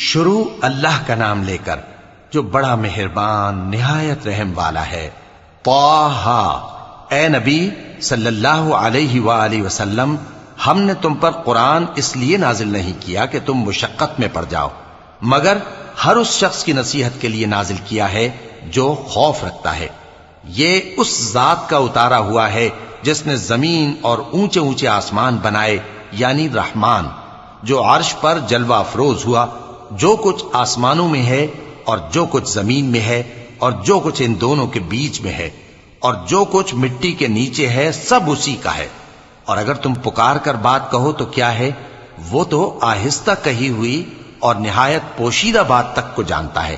شروع اللہ کا نام لے کر جو بڑا مہربان نہایت رحم والا ہے۔ طٰہٰ، اے نبی صلی اللہ علیہ وآلہ وسلم، ہم نے تم پر قرآن اس لیے نازل نہیں کیا کہ تم مشقت میں پڑ جاؤ، مگر ہر اس شخص کی نصیحت کے لیے نازل کیا ہے جو خوف رکھتا ہے۔ یہ اس ذات کا اتارا ہوا ہے جس نے زمین اور اونچے اونچے آسمان بنائے، یعنی رحمان، جو عرش پر جلوہ افروز ہوا۔ جو کچھ آسمانوں میں ہے اور جو کچھ زمین میں ہے اور جو کچھ ان دونوں کے بیچ میں ہے اور جو کچھ مٹی کے نیچے ہے، سب اسی کا ہے۔ اور اگر تم پکار کر بات کہو تو کیا ہے، وہ تو آہستہ کہی ہوئی اور نہایت پوشیدہ بات تک کو جانتا ہے۔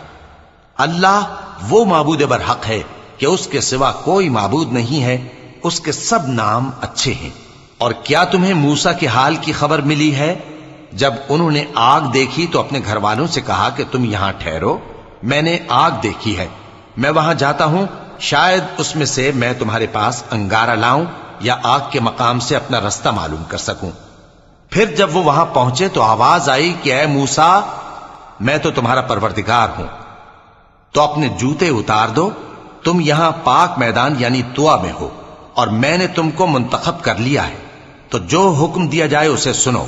اللہ وہ معبود برحق ہے کہ اس کے سوا کوئی معبود نہیں ہے، اس کے سب نام اچھے ہیں۔ اور کیا تمہیں موسیٰ کے حال کی خبر ملی ہے؟ جب انہوں نے آگ دیکھی تو اپنے گھر والوں سے کہا کہ تم یہاں ٹھہرو، میں نے آگ دیکھی ہے، میں وہاں جاتا ہوں، شاید اس میں سے میں تمہارے پاس انگارہ لاؤں یا آگ کے مقام سے اپنا رستہ معلوم کر سکوں۔ پھر جب وہ وہاں پہنچے تو آواز آئی کہ اے موسیٰ، میں تو تمہارا پروردگار ہوں، تو اپنے جوتے اتار دو، تم یہاں پاک میدان یعنی طویٰ میں ہو، اور میں نے تم کو منتخب کر لیا ہے، تو جو حکم دیا جائے اسے سنو۔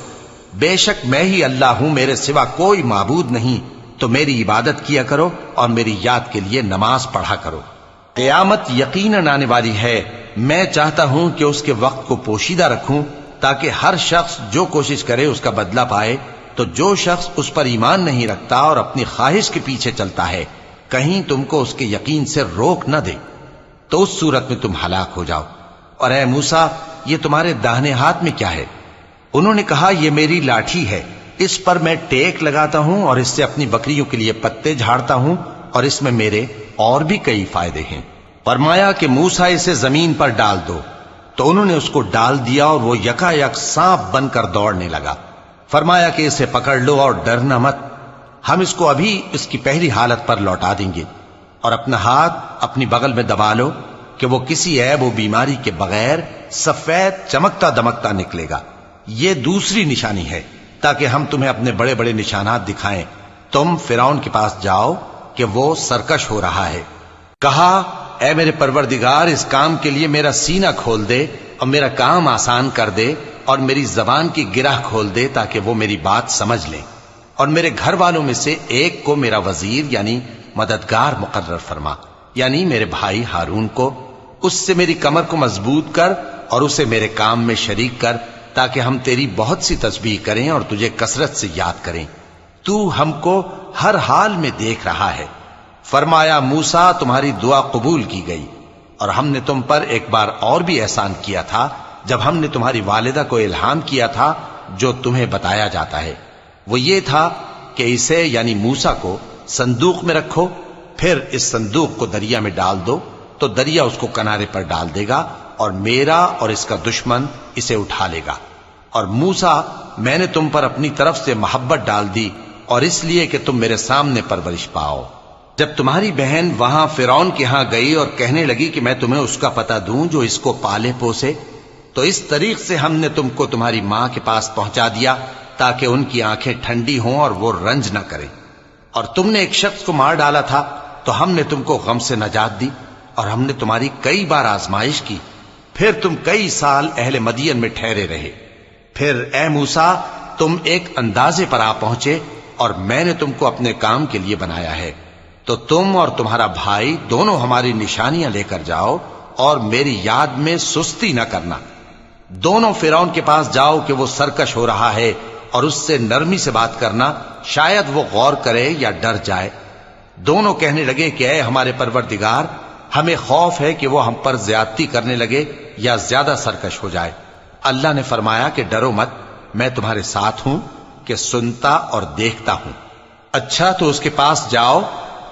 بے شک میں ہی اللہ ہوں، میرے سوا کوئی معبود نہیں، تو میری عبادت کیا کرو اور میری یاد کے لیے نماز پڑھا کرو۔ قیامت یقیناً آنے والی ہے، میں چاہتا ہوں کہ اس کے وقت کو پوشیدہ رکھوں تاکہ ہر شخص جو کوشش کرے اس کا بدلہ پائے۔ تو جو شخص اس پر ایمان نہیں رکھتا اور اپنی خواہش کے پیچھے چلتا ہے، کہیں تم کو اس کے یقین سے روک نہ دے، تو اس صورت میں تم ہلاک ہو جاؤ۔ اور اے موسیٰ، یہ تمہارے داہنے ہاتھ میں کیا ہے؟ انہوں نے کہا، یہ میری لاٹھی ہے، اس پر میں ٹیک لگاتا ہوں اور اس سے اپنی بکریوں کے لیے پتے جھاڑتا ہوں، اور اس میں میرے اور بھی کئی فائدے ہیں۔ فرمایا کہ موسیٰ اسے زمین پر ڈال دو، تو انہوں نے اس کو ڈال دیا اور وہ یکا یک سانپ بن کر دوڑنے لگا۔ فرمایا کہ اسے پکڑ لو اور ڈرنا مت، ہم اس کو ابھی اس کی پہلی حالت پر لوٹا دیں گے، اور اپنا ہاتھ اپنی بغل میں دبا لو کہ وہ کسی عیب و بیماری کے بغیر سفید چمکتا دمکتا نکلے گا۔ یہ دوسری نشانی ہے تاکہ ہم تمہیں اپنے بڑے بڑے نشانات دکھائیں۔ تم فرعون کے پاس جاؤ کہ وہ سرکش ہو رہا ہے۔ کہا، اے میرے پروردگار، اس کام کے لیے میرا سینہ کھول دے اور میرا کام آسان کر دے، اور میری زبان کی گرہ کھول دے تاکہ وہ میری بات سمجھ لیں، اور میرے گھر والوں میں سے ایک کو میرا وزیر یعنی مددگار مقرر فرما، یعنی میرے بھائی ہارون کو۔ اس سے میری کمر کو مضبوط کر اور اسے میرے کام میں شریک کر، تاکہ ہم تیری بہت سی تسبیح کریں اور تجھے کثرت سے یاد کریں، تو ہم کو ہر حال میں دیکھ رہا ہے۔ فرمایا، موسیٰ، تمہاری دعا قبول کی گئی، اور ہم نے تم پر ایک بار اور بھی احسان کیا تھا جب ہم نے تمہاری والدہ کو الہام کیا تھا جو تمہیں بتایا جاتا ہے۔ وہ یہ تھا کہ اسے یعنی موسیٰ کو صندوق میں رکھو، پھر اس صندوق کو دریا میں ڈال دو، تو دریا اس کو کنارے پر ڈال دے گا، اور میرا اور اس کا دشمن اسے اٹھا لے گا۔ اور موسیٰ، میں نے تم پر اپنی طرف سے محبت ڈال دی، اور اس لیے کہ تم میرے سامنے پرورش پاؤ۔ جب تمہاری بہن وہاں فرعون کے ہاں گئی اور کہنے لگی کہ میں تمہیں اس کا پتہ دوں جو اس کو پالے پوسے، تو اس طریق سے ہم نے تم کو تمہاری ماں کے پاس پہنچا دیا تاکہ ان کی آنکھیں ٹھنڈی ہوں اور وہ رنج نہ کریں۔ اور تم نے ایک شخص کو مار ڈالا تھا تو ہم نے تم کو غم سے نجات دی، اور ہم نے تمہاری کئی بار آزمائش کی، پھر تم کئی سال اہل مدین میں ٹھہرے رہے۔ پھر اے موسیٰ، تم ایک اندازے پر آ پہنچے، اور میں نے تم کو اپنے کام کے لیے بنایا ہے، تو تم اور تمہارا بھائی دونوں ہماری نشانیاں لے کر جاؤ، اور میری یاد میں سستی نہ کرنا۔ دونوں فرعون کے پاس جاؤ کہ وہ سرکش ہو رہا ہے، اور اس سے نرمی سے بات کرنا، شاید وہ غور کرے یا ڈر جائے۔ دونوں کہنے لگے کہ اے ہمارے پروردگار، ہمیں خوف ہے کہ وہ ہم پر زیادتی کرنے لگے یا زیادہ سرکش ہو جائے۔ اللہ نے فرمایا کہ ڈرو مت، میں تمہارے ساتھ ہوں کہ سنتا اور دیکھتا ہوں۔ اچھا، تو اس کے پاس جاؤ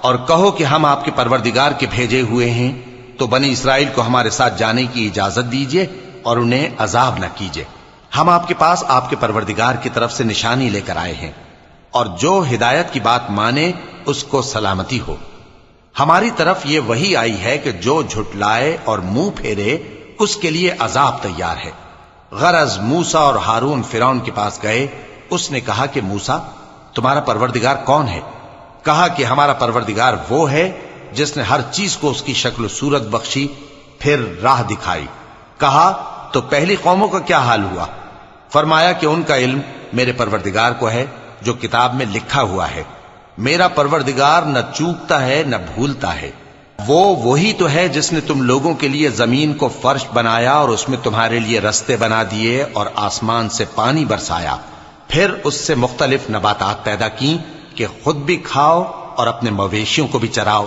اور کہو کہ ہم آپ کے پروردگار کے بھیجے ہوئے ہیں، تو بنی اسرائیل کو ہمارے ساتھ جانے کی اجازت دیجیے اور انہیں عذاب نہ کیجیے۔ ہم آپ کے پاس آپ کے پروردگار کی طرف سے نشانی لے کر آئے ہیں، اور جو ہدایت کی بات مانے اس کو سلامتی ہو۔ ہماری طرف یہ وحی آئی ہے کہ جو جھٹلائے اور منہ پھیرے اس کے لیے عذاب تیار ہے۔ غرض موسیٰ اور ہارون فرعون کے پاس گئے، اس نے کہا کہ موسیٰ، تمہارا پروردگار کون ہے؟ کہا کہ ہمارا پروردگار وہ ہے جس نے ہر چیز کو اس کی شکل و صورت بخشی، پھر راہ دکھائی۔ کہا تو پہلی قوموں کا کیا حال ہوا؟ فرمایا کہ ان کا علم میرے پروردگار کو ہے جو کتاب میں لکھا ہوا ہے۔ میرا پروردگار نہ چوکتا ہے نہ بھولتا ہے۔ وہی تو ہے جس نے تم لوگوں کے لیے زمین کو فرش بنایا اور اس میں تمہارے لیے رستے بنا دیے اور آسمان سے پانی برسایا، پھر اس سے مختلف نباتات پیدا کی کہ خود بھی کھاؤ اور اپنے مویشیوں کو بھی چراؤ۔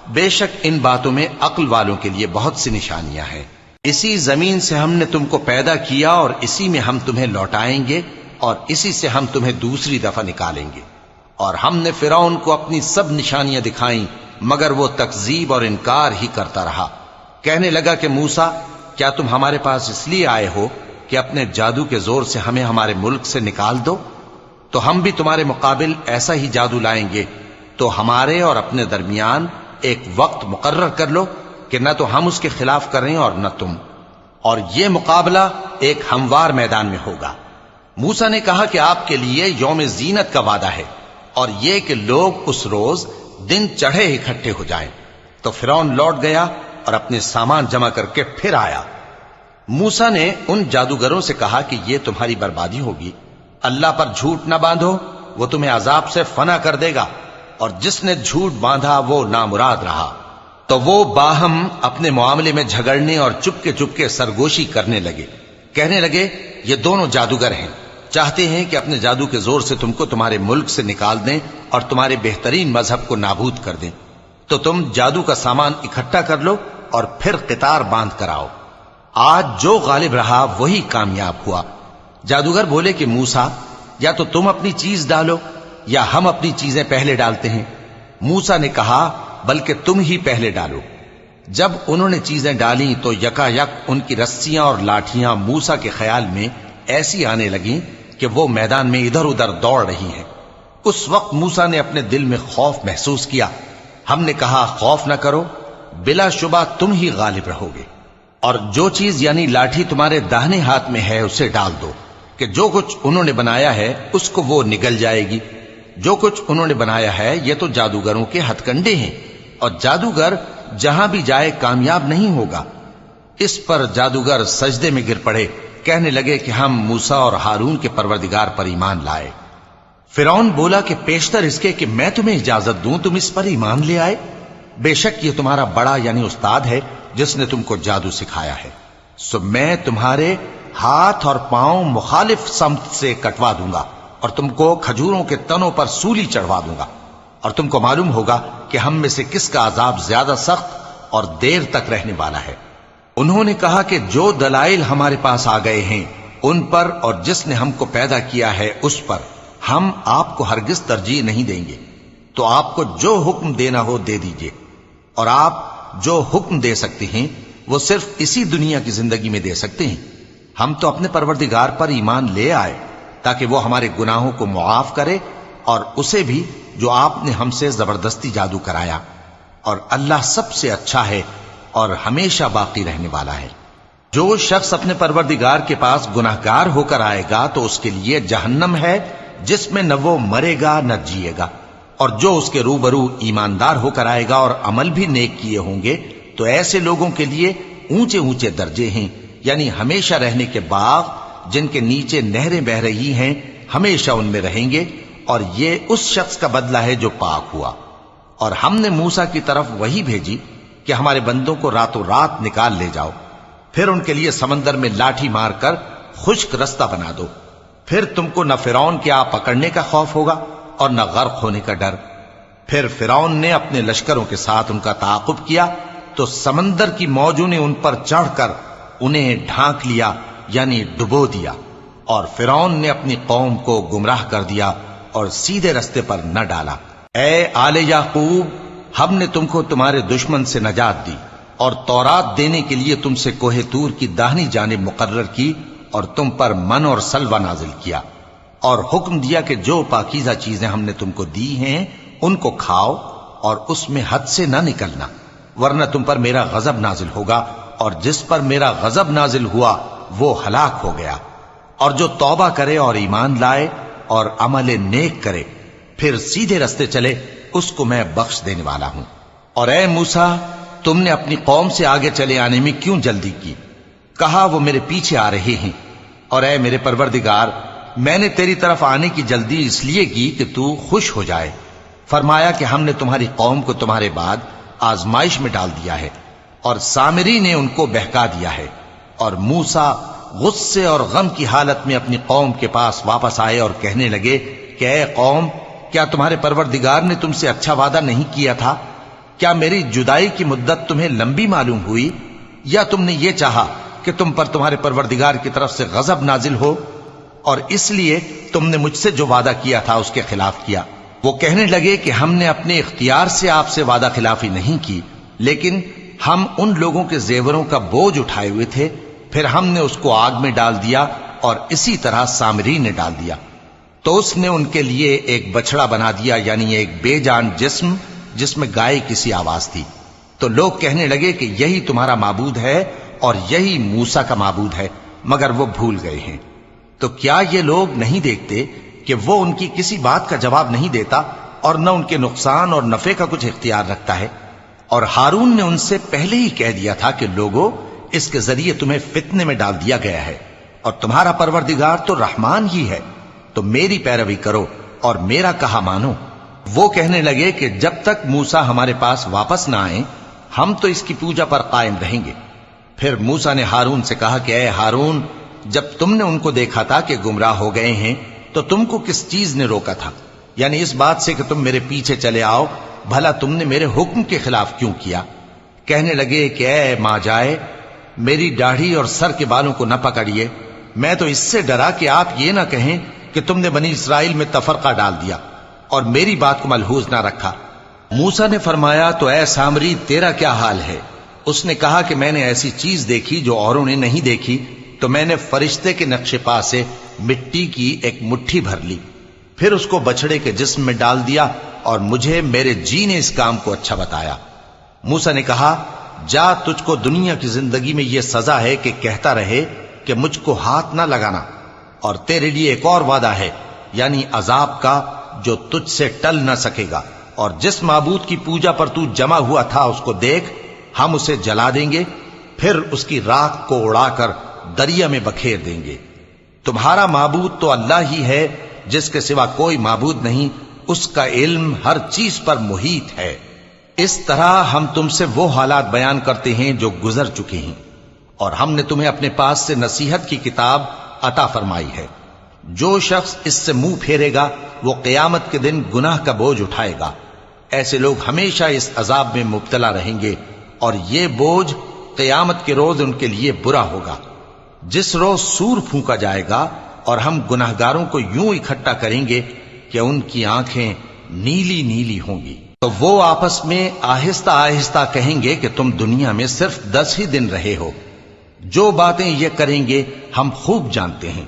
بے شک ان باتوں میں عقل والوں کے لیے بہت سی نشانیاں ہیں۔ اسی زمین سے ہم نے تم کو پیدا کیا اور اسی میں ہم تمہیں لوٹائیں گے اور اسی سے ہم تمہیں دوسری دفعہ نکالیں گے۔ اور ہم نے فرعون کو اپنی سب نشانیاں دکھائیں مگر وہ تکذیب اور انکار ہی کرتا رہا۔ کہنے لگا کہ موسیٰ، کیا تم ہمارے پاس اس لیے آئے ہو کہ اپنے جادو کے زور سے ہمیں ہمارے ملک سے نکال دو؟ تو ہم بھی تمہارے مقابل ایسا ہی جادو لائیں گے، تو ہمارے اور اپنے درمیان ایک وقت مقرر کر لو کہ نہ تو ہم اس کے خلاف کریں اور نہ تم، اور یہ مقابلہ ایک ہموار میدان میں ہوگا۔ موسیٰ نے کہا کہ آپ کے لیے یوم زینت کا وعدہ ہے، اور یہ کہ لوگ اس روز دن چڑھے اکٹھے ہو جائیں۔ تو فرعون لوٹ گیا اور اپنے سامان جمع کر کے پھر آیا۔ موسیٰ نے ان جادوگروں سے کہا کہ یہ تمہاری بربادی ہوگی، اللہ پر جھوٹ نہ باندھو، وہ تمہیں عذاب سے فنا کر دے گا، اور جس نے جھوٹ باندھا وہ نامراد رہا۔ تو وہ باہم اپنے معاملے میں جھگڑنے اور چپکے سرگوشی کرنے لگے۔ کہنے لگے یہ دونوں جادوگر ہیں، چاہتے ہیں کہ اپنے جادو کے زور سے تم کو تمہارے ملک سے نکال دیں اور تمہارے بہترین مذہب کو نابود کر دیں۔ تو تم جادو کا سامان اکٹھا کر لو اور پھر قطار باندھ کر آؤ۔ آج جو غالب رہا وہی کامیاب ہوا۔ جادوگر بولے کہ موسیٰ، یا تو تم اپنی چیز ڈالو یا ہم اپنی چیزیں پہلے ڈالتے ہیں۔ موسیٰ نے کہا بلکہ تم ہی پہلے ڈالو۔ جب انہوں نے چیزیں ڈالیں تو یکا یک ان کی رسیاں اور لاٹھیاں موسیٰ کے خیال میں ایسی آنے لگیں کہ وہ میدان میں ادھر ادھر دوڑ رہی ہیں۔ اس وقت موسیٰ نے اپنے دل میں خوف محسوس کیا۔ ہم نے کہا خوف نہ کرو، بلا شبہ تم ہی غالب رہو گے، اور جو چیز یعنی لاٹھی تمہارے داہنے ہاتھ میں ہے اسے ڈال دو کہ جو کچھ انہوں نے بنایا ہے اس کو وہ نگل جائے گی۔ جو کچھ انہوں نے بنایا ہے یہ تو جادوگروں کے ہتھ کنڈے ہیں، اور جادوگر جہاں بھی جائے کامیاب نہیں ہوگا۔ اس پر جادوگر سجدے میں گر پڑے، کہنے لگے کہ ہم موسیٰ اور ہارون کے پروردگار پر ایمان لائے۔ فرعون بولا کہ پیشتر اس کے کہ میں تمہیں اجازت دوں تم اس پر ایمان لے آئے؟ بے شک یہ تمہارا بڑا یعنی استاد ہے جس نے تم کو جادو سکھایا ہے، سو میں تمہارے ہاتھ اور پاؤں مخالف سمت سے کٹوا دوں گا اور تم کو کھجوروں کے تنوں پر سولی چڑھوا دوں گا، اور تم کو معلوم ہوگا کہ ہم میں سے کس کا عذاب زیادہ سخت اور دیر تک رہنے والا ہے۔ انہوں نے کہا کہ جو دلائل ہمارے پاس آ گئے ہیں ان پر اور جس نے ہم کو پیدا کیا ہے اس پر ہم آپ کو ہرگز ترجیح نہیں دیں گے، تو آپ کو جو حکم دینا ہو دے دیجئے، اور آپ جو حکم دے سکتے ہیں وہ صرف اسی دنیا کی زندگی میں دے سکتے ہیں۔ ہم تو اپنے پروردگار پر ایمان لے آئے تاکہ وہ ہمارے گناہوں کو معاف کرے اور اسے بھی جو آپ نے ہم سے زبردستی جادو کرایا، اور اللہ سب سے اچھا ہے اور ہمیشہ باقی رہنے والا ہے۔ جو شخص اپنے پروردگار کے پاس گناہگار ہو کر آئے گا تو اس کے لیے جہنم ہے جس میں نہ وہ مرے گا نہ جیے گا، اور جو اس کے روبرو ایماندار ہو کر آئے گا اور عمل بھی نیک کیے ہوں گے تو ایسے لوگوں کے لیے اونچے اونچے درجے ہیں، یعنی ہمیشہ رہنے کے باغ جن کے نیچے نہریں بہ رہی ہیں، ہمیشہ ان میں رہیں گے، اور یہ اس شخص کا بدلہ ہے جو پاک ہوا۔ اور ہم نے موسیٰ کی طرف وہی بھیجی کہ ہمارے بندوں کو راتوں رات نکال لے جاؤ، پھر ان کے لیے سمندر میں لاٹھی مار کر خشک رستہ بنا دو، پھر تم کو نہ فرعون کے آ پکڑنے کا خوف ہوگا اور نہ غرق ہونے کا ڈر۔ پھر فرعون نے اپنے لشکروں کے ساتھ ان کا تعاقب کیا تو سمندر کی موجوں نے ان پر چڑھ کر انہیں ڈھانک لیا یعنی ڈبو دیا، اور فرعون نے اپنی قوم کو گمراہ کر دیا اور سیدھے رستے پر نہ ڈالا۔ اے آل یعقوب، ہم نے تم کو تمہارے دشمن سے نجات دی اور تورات دینے کے لیے تم سے کوہ طور کی داہنی جانب مقرر کی اور تم پر من اور سلوہ نازل کیا، اور حکم دیا کہ جو پاکیزہ چیزیں ہم نے تم کو دی ہیں ان کو کھاؤ اور اس میں حد سے نہ نکلنا، ورنہ تم پر میرا غضب نازل ہوگا، اور جس پر میرا غضب نازل ہوا وہ ہلاک ہو گیا۔ اور جو توبہ کرے اور ایمان لائے اور عمل نیک کرے پھر سیدھے رستے چلے اس کو میں بخش دینے والا ہوں۔ اور اے موسیٰ، تم نے اپنی قوم سے آگے چلے آنے میں کیوں جلدی کی؟ کہا وہ میرے پیچھے آ رہے ہیں۔ اور اے میرے پروردگار، میں نے تیری طرف آنے کی جلدی اس لیے کی کہ تو خوش ہو جائے۔ فرمایا کہ ہم نے تمہاری قوم کو تمہارے بعد آزمائش میں ڈال دیا ہے، اور سامری نے ان کو بہکا دیا ہے۔ اور موسیٰ غصے اور غم کی حالت میں اپنی قوم کے پاس واپس آئے اور کہنے لگے کہ اے قوم، کیا تمہارے پروردگار نے تم سے اچھا وعدہ نہیں کیا تھا؟ کیا میری جدائی کی مدت تمہیں لمبی معلوم ہوئی، یا تم نے یہ چاہا کہ تم پر تمہارے پروردگار کی طرف سے غضب نازل ہو، اور اس لیے تم نے مجھ سے جو وعدہ کیا تھا اس کے خلاف کیا؟ وہ کہنے لگے کہ ہم نے اپنے اختیار سے آپ سے وعدہ خلافی نہیں کی، لیکن ہم ان لوگوں کے زیوروں کا بوجھ اٹھائے ہوئے تھے، پھر ہم نے اس کو آگ میں ڈال دیا، اور اسی طرح سامری نے ڈال دیا۔ تو اس نے ان کے لیے ایک بچڑا بنا دیا، یعنی ایک بے جان جسم جس میں گائے کسی آواز تھی۔ تو لوگ کہنے لگے کہ یہی تمہارا معبود ہے اور یہی موسیٰ کا معبود ہے، مگر وہ بھول گئے ہیں۔ تو کیا یہ لوگ نہیں دیکھتے کہ وہ ان کی کسی بات کا جواب نہیں دیتا، اور نہ ان کے نقصان اور نفع کا کچھ اختیار رکھتا ہے؟ اور ہارون نے ان سے پہلے ہی کہہ دیا تھا کہ لوگوں، اس کے ذریعے تمہیں فتنے میں ڈال دیا گیا ہے، اور تمہارا پروردگار تو رحمان ہی ہے، تو میری پیروی کرو اور میرا کہا مانو۔ وہ کہنے لگے کہ جب تک موسیٰ ہمارے پاس واپس نہ آئیں، ہم تو اس کی پوجا پر قائم رہیں گے۔ پھر موسیٰ نے ہارون سے کہا کہ اے ہارون، جب تم نے ان کو دیکھا تھا کہ گمراہ ہو گئے ہیں تو تم کو کس چیز نے روکا تھا؟ یعنی اس بات سے کہ تم میرے پیچھے چلے آؤ، بھلا تم نے میرے حکم کے خلاف کیوں کیا؟ کہنے لگے کہ اے ماں جائے، میری داڑھی اور سر کے بالوں کو نہ پکڑیے، میں تو اس سے ڈرا کہ آپ یہ نہ کہیں کہ تم نے بنی اسرائیل میں تفرقہ ڈال دیا اور میری بات کو ملحوظ نہ رکھا۔ موسیٰ نے فرمایا تو اے سامری، تیرا کیا حال ہے؟ اس نے کہا کہ میں نے ایسی چیز دیکھی جو اوروں نے نہیں دیکھی، تو میں نے فرشتے کے نقش پا سے مٹی کی ایک مٹھی بھر لی، پھر اس کو بچڑے کے جسم میں ڈال دیا، اور مجھے میرے جی نے اس کام کو اچھا بتایا۔ موسیٰ نے کہا جا، تجھ کو دنیا کی زندگی میں یہ سزا ہے کہ کہتا رہے کہ مجھ کو ہاتھ نہ لگانا، اور تیرے لیے ایک اور وعدہ ہے، یعنی عذاب کا جو تجھ سے ٹل نہ سکے گا، اور جس معبود کی پوجا پر تو جمع ہوا تھا اس کو دیکھ، ہم اسے جلا دیں گے، پھر اس کی راکھ کو اڑا کر دریا میں بکھیر دیں گے۔ تمہارا معبود تو اللہ ہی ہے، جس کے سوا کوئی معبود نہیں، اس کا علم ہر چیز پر محیط ہے۔ اس طرح ہم تم سے وہ حالات بیان کرتے ہیں جو گزر چکے ہیں، اور ہم نے تمہیں اپنے پاس سے نصیحت کی کتاب عطا فرمائی ہے۔ جو شخص اس سے منہ پھیرے گا وہ قیامت کے دن گناہ کا بوجھ اٹھائے گا۔ ایسے لوگ ہمیشہ اس عذاب میں مبتلا رہیں گے، اور یہ بوجھ قیامت کے روز ان کے لیے برا ہوگا، جس روز سور پھونکا جائے گا، اور ہم گناہگاروں کو یوں اکٹھا کریں گے کہ ان کی آنکھیں نیلی نیلی ہوں گی۔ تو وہ آپس میں آہستہ آہستہ کہیں گے کہ تم دنیا میں صرف 10 ہی دن رہے ہو، جو باتیں یہ کریں گے ہم خوب جانتے ہیں۔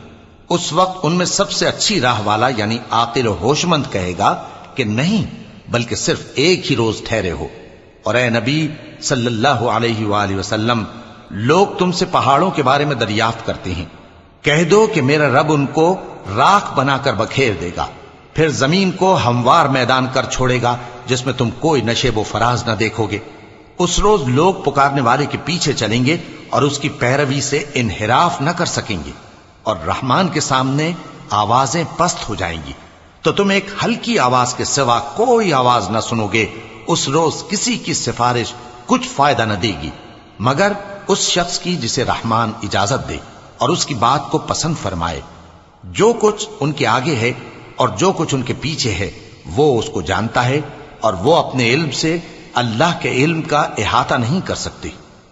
اس وقت ان میں سب سے اچھی راہ والا یعنی عاقل و ہوش مند کہے گا کہ نہیں، بلکہ صرف ایک ہی روز ٹھہرے ہو۔ اور اے نبی صلی اللہ علیہ وآلہ وسلم، لوگ تم سے پہاڑوں کے بارے میں دریافت کرتے ہیں، کہہ دو کہ میرا رب ان کو راکھ بنا کر بکھیر دے گا، پھر زمین کو ہموار میدان کر چھوڑے گا جس میں تم کوئی نشیب و فراز نہ دیکھو گے۔ اس روز لوگ پکارنے والے کے پیچھے چلیں گے اور اس کی پیروی سے انحراف نہ کر سکیں گے، اور رحمان کے سامنے آوازیں پست ہو جائیں گی، تو تم ایک ہلکی آواز کے سوا کوئی آواز نہ سنو گے۔ اس روز کسی کی سفارش کچھ فائدہ نہ دے گی مگر اس شخص کی جسے رحمان اجازت دے اور اس کی بات کو پسند فرمائے۔ جو کچھ ان کے آگے ہے اور جو کچھ ان کے پیچھے ہے وہ اس کو جانتا ہے، اور وہ اپنے علم سے اللہ کے علم کا احاطہ نہیں کر سکتی۔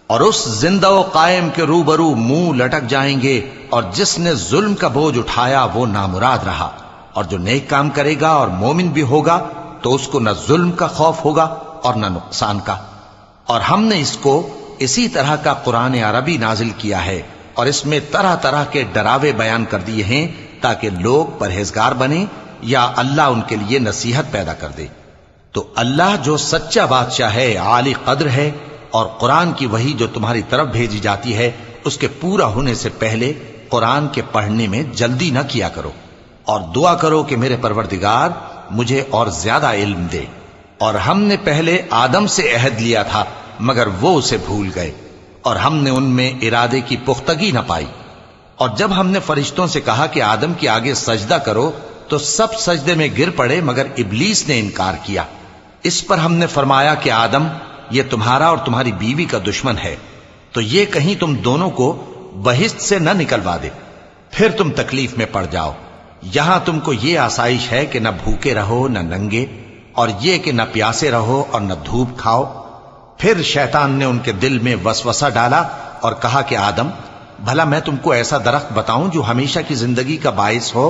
اور اس زندہ و قائم کے روبرو منہ لٹک جائیں گے، اور جس نے ظلم کا بوجھ اٹھایا وہ نامراد رہا، اور جو نیک کام کرے گا اور مومن بھی ہوگا تو اس کو نہ ظلم کا خوف ہوگا اور نہ نقصان کا۔ اور ہم نے اس کو اسی طرح کا قرآن عربی نازل کیا ہے، اور اس میں طرح طرح کے ڈراوے بیان کر دیے ہیں تاکہ لوگ پرہیزگار بنیں یا اللہ ان کے لیے نصیحت پیدا کر دے۔ تو اللہ جو سچا بادشاہ ہے، عالی قدر ہے، اور قرآن کی وحی جو تمہاری طرف بھیجی جاتی ہے اس کے پورا ہونے سے پہلے قرآن کے پڑھنے میں جلدی نہ کیا کرو، اور دعا کرو کہ میرے پروردگار مجھے اور زیادہ علم دے۔ اور ہم نے پہلے آدم سے عہد لیا تھا مگر وہ اسے بھول گئے، اور ہم نے ان میں ارادے کی پختگی نہ پائی۔ اور جب ہم نے فرشتوں سے کہا کہ آدم کے آگے سجدہ کرو تو سب سجدے میں گر پڑے مگر ابلیس نے انکار کیا۔ اس پر ہم نے فرمایا کہ آدم، یہ تمہارا اور تمہاری بیوی کا دشمن ہے، تو یہ کہیں تم دونوں کو بہشت سے نہ نکلوا دے، پھر تم تکلیف میں پڑ جاؤ۔ یہاں تم کو یہ آسائش ہے کہ نہ بھوکے رہو نہ ننگے، اور یہ کہ نہ پیاسے رہو اور نہ دھوپ کھاؤ۔ پھر شیطان نے ان کے دل میں وسوسہ ڈالا اور کہا کہ آدم، بھلا میں تم کو ایسا درخت بتاؤں جو ہمیشہ کی زندگی کا باعث ہو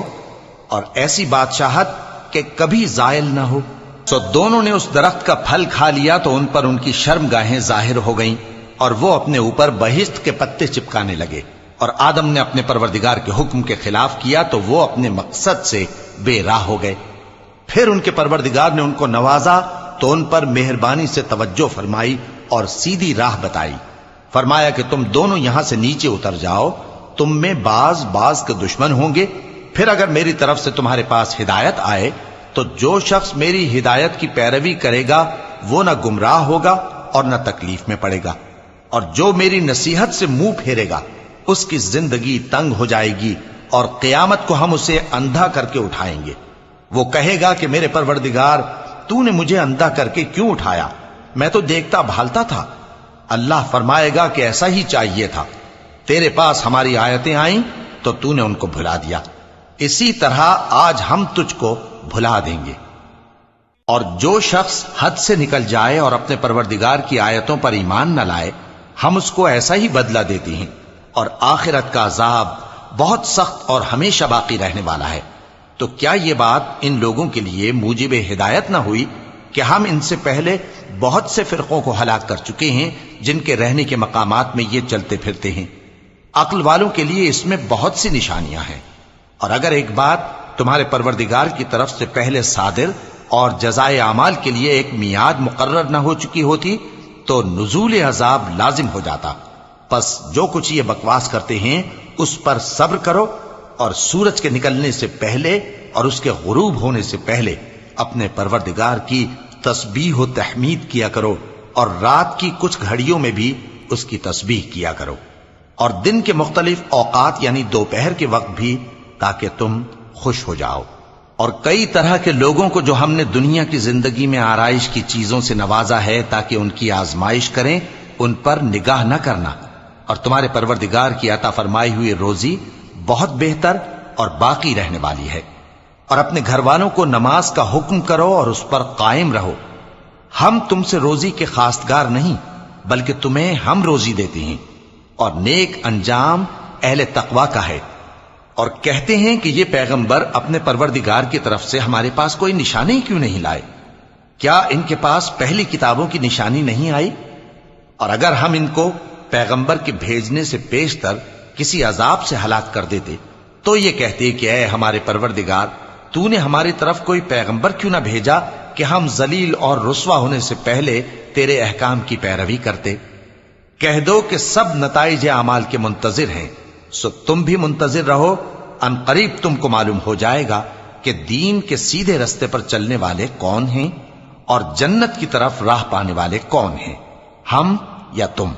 اور ایسی بادشاہت کہ کبھی زائل نہ ہو؟ سو دونوں نے اس درخت کا پھل کھا لیا تو ان پر ان کی شرم گاہیں ظاہر ہو گئیں، اور وہ اپنے اوپر بہشت کے پتے چپکانے لگے۔ اور آدم نے اپنے پروردگار کے حکم کے خلاف کیا تو وہ اپنے مقصد سے بے راہ ہو گئے۔ پھر ان کے پروردگار نے ان کو نوازا تو ان پر مہربانی سے توجہ فرمائی اور سیدھی راہ بتائی۔ فرمایا کہ تم دونوں یہاں سے نیچے اتر جاؤ، تم میں بعض کے دشمن ہوں گے، پھر اگر میری طرف سے تمہارے پاس ہدایت آئے تو جو شخص میری ہدایت کی پیروی کرے گا وہ نہ گمراہ ہوگا اور نہ تکلیف میں پڑے گا، اور جو میری نصیحت سے منہ پھیرے گا اس کی زندگی تنگ ہو جائے گی، اور قیامت کو ہم اسے اندھا کر کے اٹھائیں گے۔ وہ کہے گا کہ میرے پروردگار، تو نے مجھے اندھا کر کے کیوں اٹھایا؟ میں تو دیکھتا بھالتا تھا۔ اللہ فرمائے گا کہ ایسا ہی چاہیے تھا، تیرے پاس ہماری آیتیں آئیں تو تو نے ان کو بھلا دیا، اسی طرح آج ہم تجھ کو بھلا دیں گے۔ اور جو شخص حد سے نکل جائے اور اپنے پروردگار کی آیتوں پر ایمان نہ لائے، ہم اس کو ایسا ہی بدلہ دیتے ہیں، اور آخرت کا عذاب بہت سخت اور ہمیشہ باقی رہنے والا ہے۔ تو کیا یہ بات ان لوگوں کے لیے موجب ہدایت نہ ہوئی کہ ہم ان سے پہلے بہت سے فرقوں کو ہلاک کر چکے ہیں جن کے رہنے کے مقامات میں یہ چلتے پھرتے ہیں؟ عقل والوں کے لیے اس میں بہت سی نشانیاں ہیں۔ اور اگر ایک بات تمہارے پروردگار کی طرف سے پہلے صادر اور جزائے اعمال کے لیے ایک میعاد مقرر نہ ہو چکی ہوتی تو نزول عذاب لازم ہو جاتا۔ پس جو کچھ یہ بکواس کرتے ہیں اس پر صبر کرو، اور سورج کے نکلنے سے پہلے اور اس کے غروب ہونے سے پہلے اپنے پروردگار کی تسبیح و تحمید کیا کرو، اور رات کی کچھ گھڑیوں میں بھی اس کی تسبیح کیا کرو، اور دن کے مختلف اوقات یعنی دوپہر کے وقت بھی، تاکہ تم خوش ہو جاؤ۔ اور کئی طرح کے لوگوں کو جو ہم نے دنیا کی زندگی میں آرائش کی چیزوں سے نوازا ہے تاکہ ان کی آزمائش کریں، ان پر نگاہ نہ کرنا، اور تمہارے پروردگار کی عطا فرمائی ہوئی روزی بہت بہتر اور باقی رہنے والی ہے۔ اور اپنے گھر والوں کو نماز کا حکم کرو اور اس پر قائم رہو۔ ہم تم سے روزی کے خواستگار نہیں بلکہ تمہیں ہم روزی دیتے ہیں، اور نیک انجام اہل تقوی کا ہے۔ اور کہتے ہیں کہ یہ پیغمبر اپنے پروردگار کی طرف سے ہمارے پاس کوئی نشانی کیوں نہیں لائے؟ کیا ان کے پاس پہلی کتابوں کی نشانی نہیں آئی؟ اور اگر ہم ان کو پیغمبر کے بھیجنے سے پیشتر کسی عذاب سے ہلاک کر دیتے تو یہ کہتے کہ اے ہمارے پروردگار، تو نے ہماری طرف کوئی پیغمبر کیوں نہ بھیجا کہ ہم ذلیل اور رسوا ہونے سے پہلے تیرے احکام کی پیروی کرتے۔ کہہ دو کہ سب نتائج اعمال کے منتظر ہیں، سو تم بھی منتظر رہو، ان قریب تم کو معلوم ہو جائے گا کہ دین کے سیدھے رستے پر چلنے والے کون ہیں اور جنت کی طرف راہ پانے والے کون ہیں، ہم یا تم۔